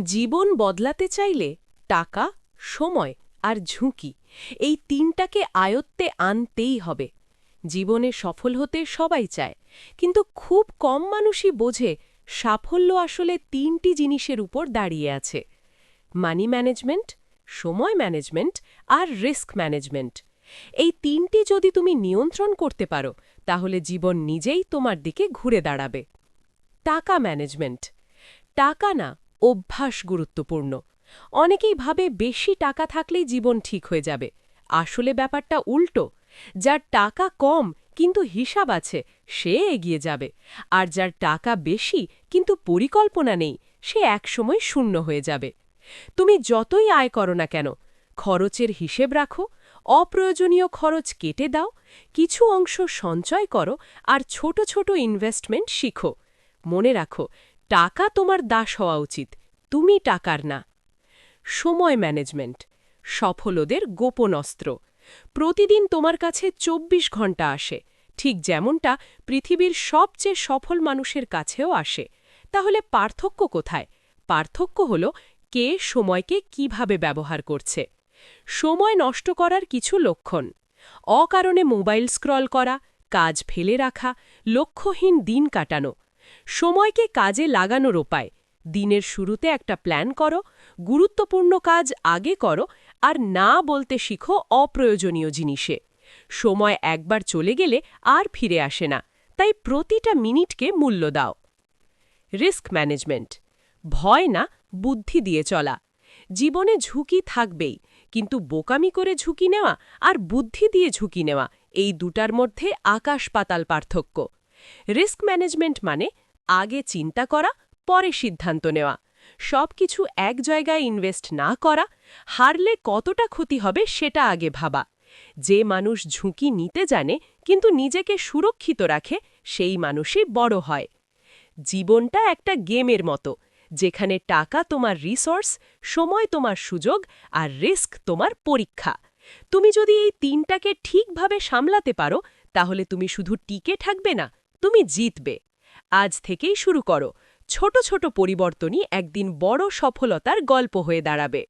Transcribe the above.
জীবন বদলাতে চাইলে টাকা, সময় আর ঝুঁকি এই তিনটাকে আয়ত্তে আনতেই হবে। জীবনে সফল হতে সবাই চায়, কিন্তু খুব কম মানুষই বোঝে সাফল্য আসলে তিনটি জিনিসের উপর দাঁড়িয়ে আছে: মানি ম্যানেজমেন্ট, সময় ম্যানেজমেন্ট আর রিস্ক ম্যানেজমেন্ট। এই তিনটি যদি তুমি নিয়ন্ত্রণ করতে পারো, তাহলে জীবন নিজেই তোমার দিকে ঘুরে দাঁড়াবে। টাকা ম্যানেজমেন্ট। টাকা না, অভ্যাস গুরুত্বপূর্ণ। অনেকেই ভাবে বেশি টাকা থাকলেই জীবন ঠিক হয়ে যাবে। আসলে ব্যাপারটা উল্টো। যার টাকা কম কিন্তু হিসাব আছে, সে এগিয়ে যাবে। আর যার টাকা বেশি কিন্তু পরিকল্পনা নেই, সে একসময় শূন্য হয়ে যাবে। তুমি যতই আয় করো না কেন, খরচের হিসেব রাখো, অপ্রয়োজনীয় খরচ কেটে দাও, কিছু অংশ সঞ্চয় করো আর ছোট ছোট ইনভেস্টমেন্ট শিখো। মনে রাখো, টাকা তোমার দাস হওয়া উচিত, তুমি টাকার না। সময় ম্যানেজমেন্ট সফলদের গোপন অস্ত্র। প্রতিদিন তোমার কাছে ২৪ ঘন্টা আসে, ঠিক যেমনটা পৃথিবীর সবচেয়ে সফল মানুষের কাছেও আসে। তাহলে পার্থক্য কোথায়? পার্থক্য হল কে সময়কে কিভাবে ব্যবহার করছে। সময় নষ্ট করার কিছু লক্ষণ: অকারণে মোবাইল স্ক্রল করা, কাজ ফেলে রাখা, লক্ষ্যহীন দিন কাটানো। সময়কে কাজে লাগানোর উপায়: দিনের শুরুতে একটা প্ল্যান করো, গুরুত্বপূর্ণ কাজ আগে করো আর না বলতে শিখো অপ্রয়োজনীয় জিনিসে। সময় একবার চলে গেলে আর ফিরে আসে না, তাই প্রতিটা মিনিটকে মূল্য দাও। রিস্ক ম্যানেজমেন্ট ভয় না, বুদ্ধি দিয়ে চলা। জীবনে ঝুঁকি থাকবেই, কিন্তু বোকামি করে ঝুঁকি নেওয়া আর বুদ্ধি দিয়ে ঝুঁকি নেওয়া, এই দুটার মধ্যে আকাশ পাতাল পার্থক্য। রিস্ক ম্যানেজমেন্ট মানে আগে চিন্তা করা, পরে সিদ্ধান্ত নেওয়া। সবকিছু এক জায়গায় ইনভেস্ট না করা, হারলে কতটা ক্ষতি হবে সেটা আগে ভাবা। যে মানুষ ঝুঁকি নিতে জানে কিন্তু নিজেকে সুরক্ষিত রাখে, সেই মানুষই বড় হয়। জীবনটা একটা গেমের মতো, যেখানে টাকা তোমার রিসোর্স, সময় তোমার সুযোগ আর রিস্ক তোমার পরীক্ষা। তুমি যদি এই তিনটাকে ঠিকভাবে সামলাতে পারো, তাহলে তুমি শুধু টিকে থাকবে না, তুমি জিতবে। আজ থেকেই শুরু করো। ছোট ছোট পরিবর্তনই একদিন বড় সফলতার গল্প হয়ে দাঁড়াবে।